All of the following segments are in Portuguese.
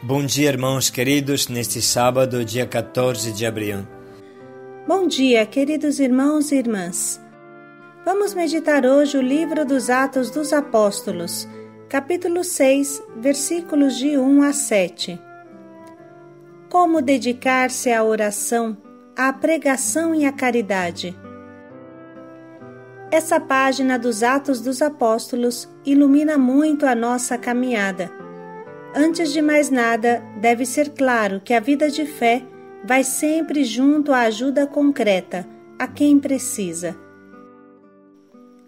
Bom dia, irmãos queridos, neste sábado, dia 14 de abril. Bom dia, queridos irmãos e irmãs. Vamos meditar hoje o livro dos Atos dos Apóstolos, capítulo 6, versículos de 1 a 7. Como dedicar-se à oração, à pregação e à caridade. Essa página dos Atos dos Apóstolos ilumina muito a nossa caminhada. Antes de mais nada, deve ser claro que a vida de fé vai sempre junto à ajuda concreta, a quem precisa.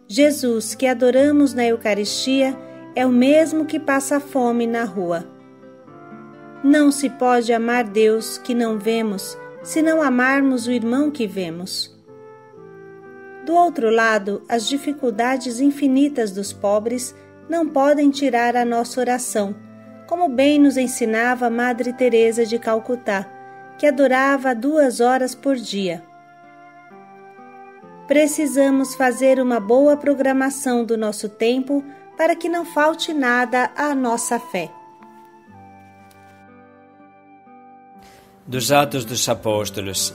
Jesus, que adoramos na Eucaristia, é o mesmo que passa fome na rua. Não se pode amar Deus que não vemos, se não amarmos o irmão que vemos. Do outro lado, as dificuldades infinitas dos pobres não podem tirar a nossa oração, como bem nos ensinava Madre Teresa de Calcutá, que adorava 2 horas por dia. Precisamos fazer uma boa programação do nosso tempo para que não falte nada à nossa fé. Dos Atos dos Apóstolos.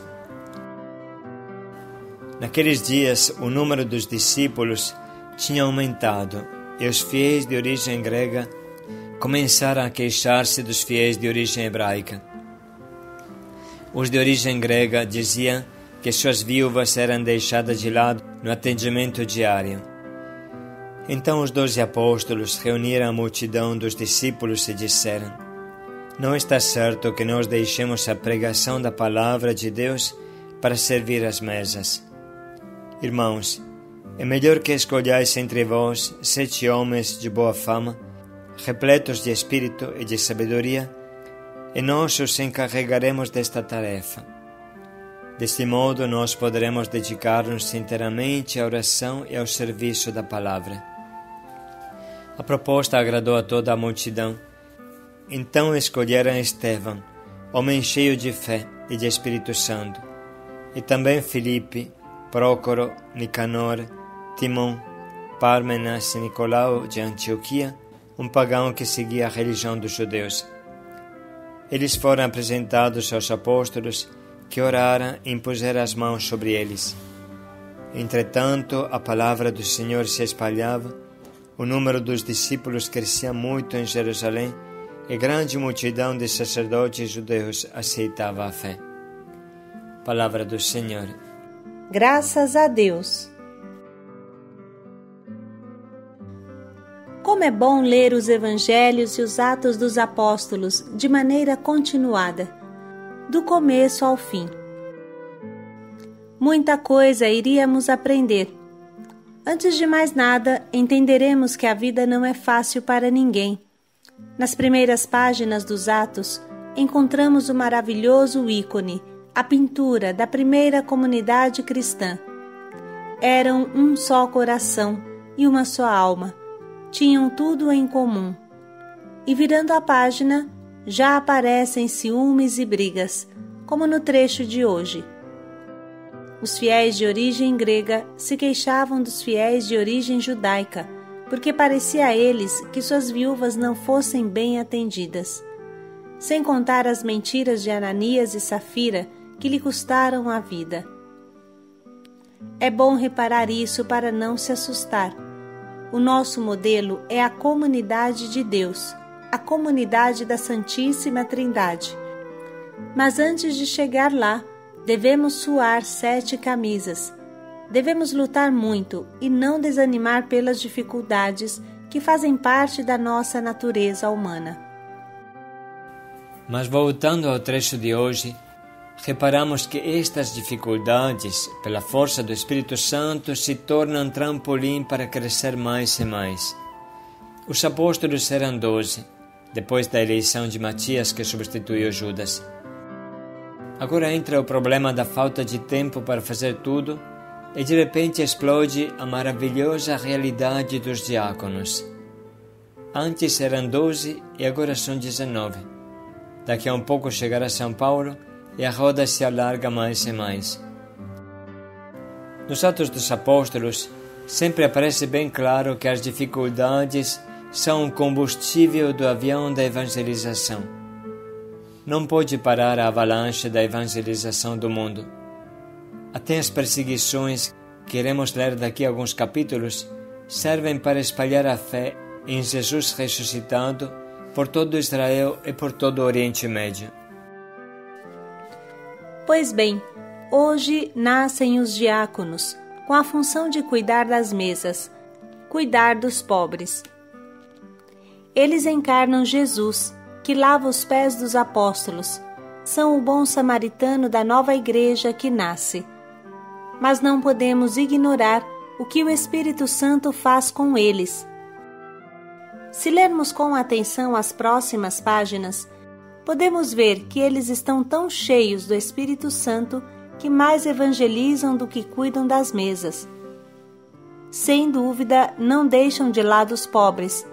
Naqueles dias, o número dos discípulos tinha aumentado e os fiéis de origem grega começaram a queixar-se dos fiéis de origem hebraica. Os de origem grega diziam que suas viúvas eram deixadas de lado no atendimento diário. Então os 12 apóstolos reuniram a multidão dos discípulos e disseram: Não está certo que nós deixemos a pregação da palavra de Deus para servir às mesas. Irmãos, é melhor que escolhais entre vós 7 homens de boa fama, repletos de espírito e de sabedoria, e nós os encarregaremos desta tarefa. Deste modo, nós poderemos dedicar-nos inteiramente à oração e ao serviço da palavra. A proposta agradou a toda a multidão. Então escolheram Estevão, homem cheio de fé e de Espírito Santo, e também Filipe, Prócoro, Nicanor, Timon, Pármenas e Nicolau de Antioquia, um pagão que seguia a religião dos judeus. Eles foram apresentados aos apóstolos, que oraram e impuseram as mãos sobre eles. Entretanto, a palavra do Senhor se espalhava, o número dos discípulos crescia muito em Jerusalém, e grande multidão de sacerdotes judeus aceitava a fé. Palavra do Senhor. Graças a Deus. Como é bom ler os Evangelhos e os Atos dos Apóstolos de maneira continuada, do começo ao fim. Muita coisa iríamos aprender. Antes de mais nada, entenderemos que a vida não é fácil para ninguém. Nas primeiras páginas dos Atos, encontramos o maravilhoso ícone, a pintura da primeira comunidade cristã. Eram um só coração e uma só alma. Tinham tudo em comum. E virando a página, já aparecem ciúmes e brigas, como no trecho de hoje. Os fiéis de origem grega se queixavam dos fiéis de origem judaica, porque parecia a eles que suas viúvas não fossem bem atendidas. Sem contar as mentiras de Ananias e Safira, que lhe custaram a vida. É bom reparar isso para não se assustar. O nosso modelo é a comunidade de Deus, a comunidade da Santíssima Trindade. Mas antes de chegar lá, devemos suar 7 camisas. Devemos lutar muito e não desanimar pelas dificuldades que fazem parte da nossa natureza humana. Mas voltando ao trecho de hoje, reparamos que estas dificuldades, pela força do Espírito Santo, se tornam trampolim para crescer mais e mais. Os apóstolos eram 12, depois da eleição de Matias, que substituiu Judas. Agora entra o problema da falta de tempo para fazer tudo, e de repente explode a maravilhosa realidade dos diáconos. Antes eram 12 e agora são 19. Daqui a um pouco chegará São Paulo e a roda se alarga mais e mais. Nos Atos dos Apóstolos, sempre aparece bem claro que as dificuldades são o combustível do avião da evangelização. não pode parar a avalanche da evangelização do mundo. Até as perseguições, que iremos ler daqui a alguns capítulos, servem para espalhar a fé em Jesus ressuscitado por todo Israel e por todo o Oriente Médio. Pois bem, hoje nascem os diáconos, com a função de cuidar das mesas, cuidar dos pobres. Eles encarnam Jesus, que lava os pés dos apóstolos, são o bom samaritano da nova igreja que nasce. Mas não podemos ignorar o que o Espírito Santo faz com eles. Se lermos com atenção as próximas páginas, podemos ver que eles estão tão cheios do Espírito Santo que mais evangelizam do que cuidam das mesas. Sem dúvida, não deixam de lado os pobres,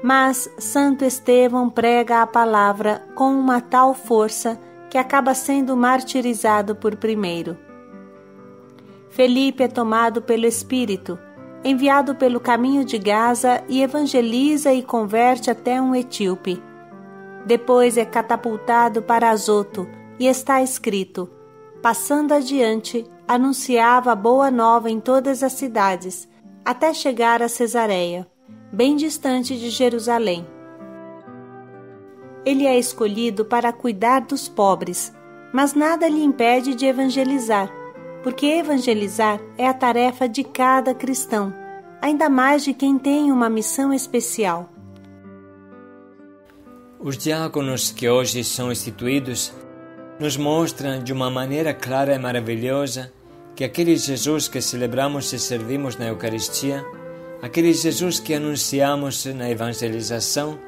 mas Santo Estevão prega a palavra com uma tal força que acaba sendo martirizado por primeiro. Felipe é tomado pelo Espírito, enviado pelo caminho de Gaza e evangeliza e converte até um etíope. Depois é catapultado para Azoto e está escrito: passando adiante, anunciava a boa nova em todas as cidades, até chegar a Cesareia, bem distante de Jerusalém. Ele é escolhido para cuidar dos pobres, mas nada lhe impede de evangelizar, porque evangelizar é a tarefa de cada cristão, ainda mais de quem tem uma missão especial. Os diáconos que hoje são instituídos nos mostram de uma maneira clara e maravilhosa que aquele Jesus que celebramos e servimos na Eucaristia, aquele Jesus que anunciamos na evangelização,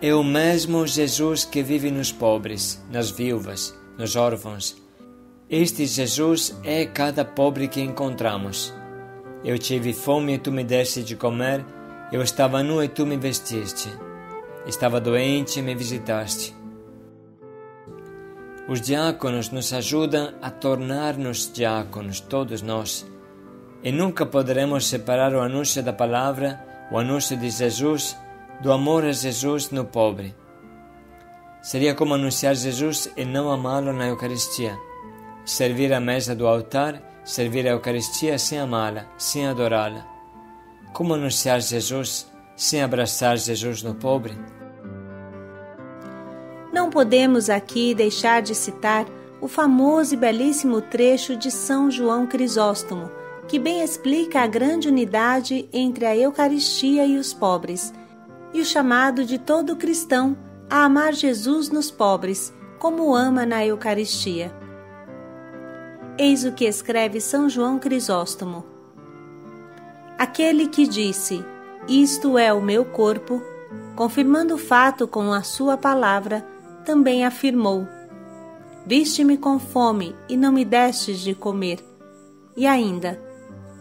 é o mesmo Jesus que vive nos pobres, nas viúvas, nos órfãos. Este Jesus é cada pobre que encontramos. Eu tive fome e tu me deste de comer, eu estava nu e tu me vestiste. Estava doente e me visitaste. Os diáconos nos ajudam a tornar-nos diáconos, todos nós. E nunca poderemos separar o anúncio da palavra, o anúncio de Jesus, do amor a Jesus no pobre. Seria como anunciar Jesus e não amá-lo na Eucaristia. Servir a mesa do altar, servir a Eucaristia sem amá-la, sem adorá-la. Como anunciar Jesus sem abraçar Jesus no pobre? Não podemos aqui deixar de citar o famoso e belíssimo trecho de São João Crisóstomo, que bem explica a grande unidade entre a Eucaristia e os pobres, e o chamado de todo cristão a amar Jesus nos pobres, como ama na Eucaristia. Eis o que escreve São João Crisóstomo: aquele que disse, isto é o meu corpo, confirmando o fato com a sua palavra, também afirmou, viste-me com fome e não me destes de comer. E ainda,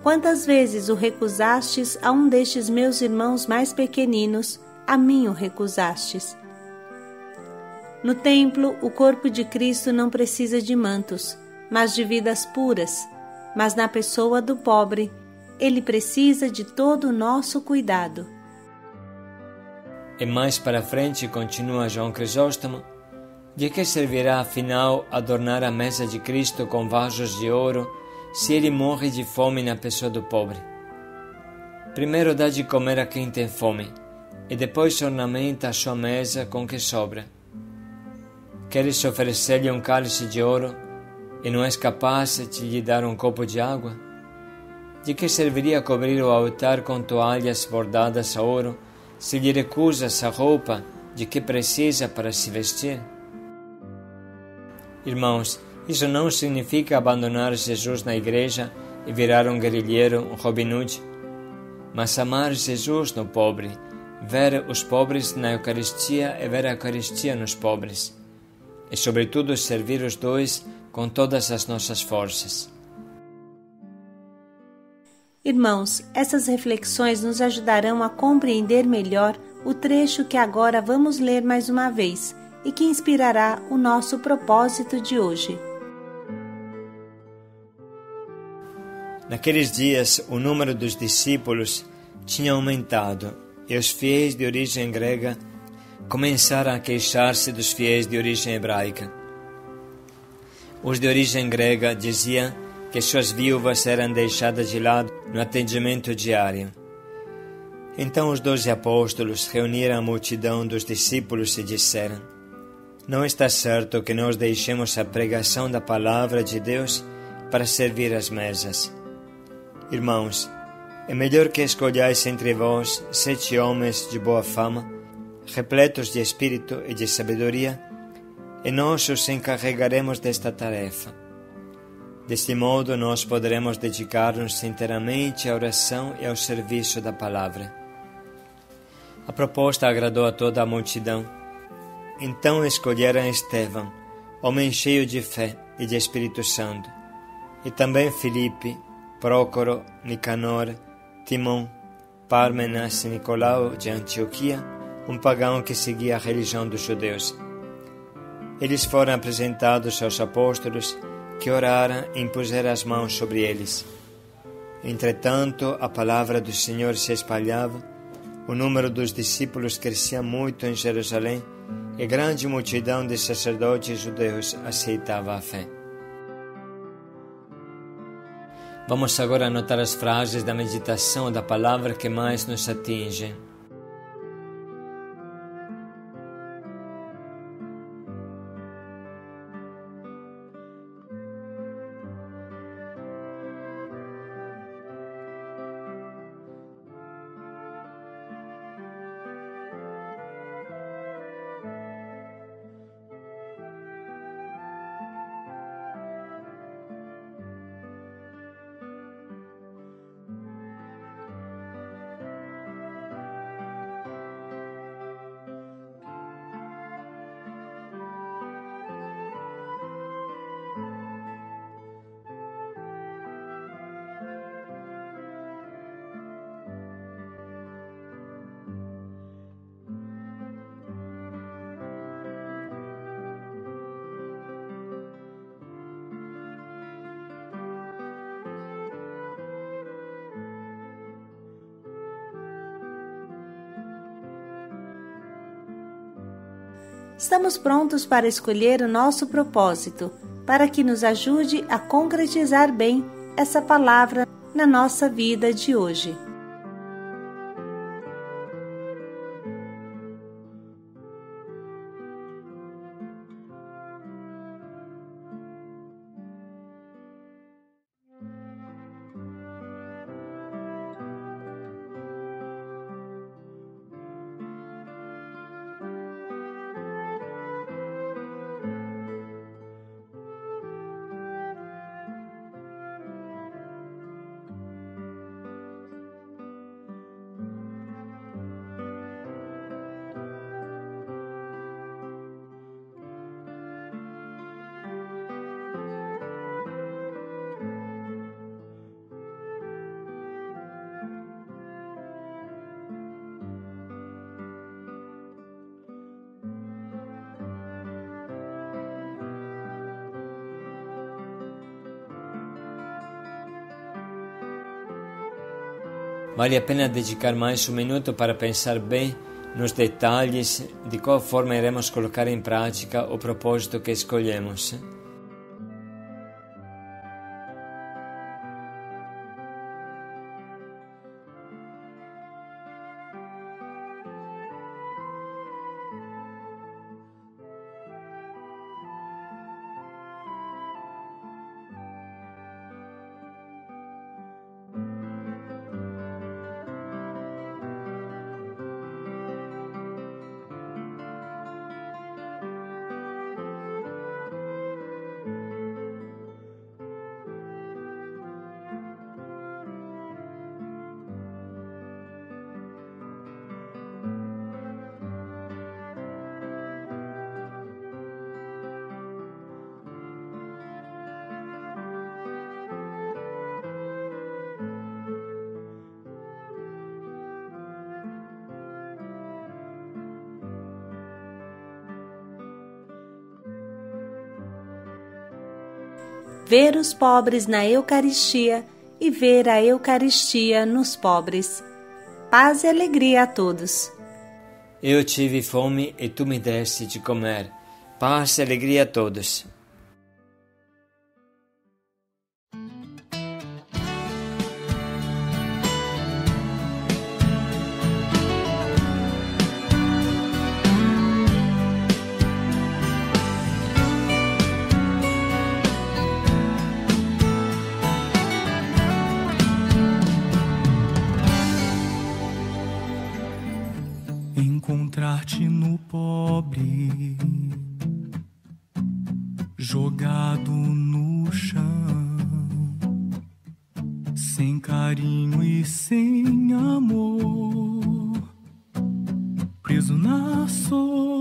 quantas vezes o recusastes a um destes meus irmãos mais pequeninos, a mim o recusastes. No templo, o corpo de Cristo não precisa de mantos, mas de vidas puras, mas na pessoa do pobre, ele precisa de todo o nosso cuidado. E mais para frente, continua João Crisóstomo, de que servirá afinal adornar a mesa de Cristo com vasos de ouro, se ele morre de fome na pessoa do pobre? Primeiro dá de comer a quem tem fome, e depois ornamenta a sua mesa com o que sobra. Queres oferecer-lhe um cálice de ouro, e não és capaz de lhe dar um copo de água? De que serviria cobrir o altar com toalhas bordadas a ouro, se lhe recusas a roupa de que precisa para se vestir? Irmãos, isso não significa abandonar Jesus na igreja e virar um guerrilheiro, um Robin Hood, mas amar Jesus no pobre, ver os pobres na Eucaristia e ver a Eucaristia nos pobres, e sobretudo servir os dois com todas as nossas forças. Irmãos, essas reflexões nos ajudarão a compreender melhor o trecho que agora vamos ler mais uma vez e que inspirará o nosso propósito de hoje. Naqueles dias, o número dos discípulos tinha aumentado e os fiéis de origem grega começaram a queixar-se dos fiéis de origem hebraica. Os de origem grega diziam que suas viúvas eram deixadas de lado no atendimento diário. Então os 12 apóstolos reuniram a multidão dos discípulos e disseram: não está certo que nós deixemos a pregação da palavra de Deus para servir as mesas. Irmãos, é melhor que escolhais entre vós 7 homens de boa fama, repletos de espírito e de sabedoria, e nós os encarregaremos desta tarefa. Deste modo, nós poderemos dedicar-nos inteiramente à oração e ao serviço da palavra. A proposta agradou a toda a multidão. Então escolheram Estevão, homem cheio de fé e de Espírito Santo, e também Filipe, Prócoro, Nicanor, Timão, Pármenas e Nicolau de Antioquia, um pagão que seguia a religião dos judeus. Eles foram apresentados aos apóstolos, que oraram e impuseram as mãos sobre eles. Entretanto, a palavra do Senhor se espalhava, o número dos discípulos crescia muito em Jerusalém, e grande multidão de sacerdotes judeus aceitava a fé. Vamos agora anotar as frases da meditação da palavra que mais nos atingem. Estamos prontos para escolher o nosso propósito, para que nos ajude a concretizar bem essa palavra na nossa vida de hoje. Vale a pena dedicar mais um minuto para pensar bem nos detalhes de qual forma iremos colocar em prática o propósito que escolhemos. Ver os pobres na Eucaristia e ver a Eucaristia nos pobres. Paz e alegria a todos. Eu tive fome e tu me deste de comer. Paz e alegria a todos. Encontrar-te no pobre, jogado no chão, sem carinho e sem amor, preso na solidão.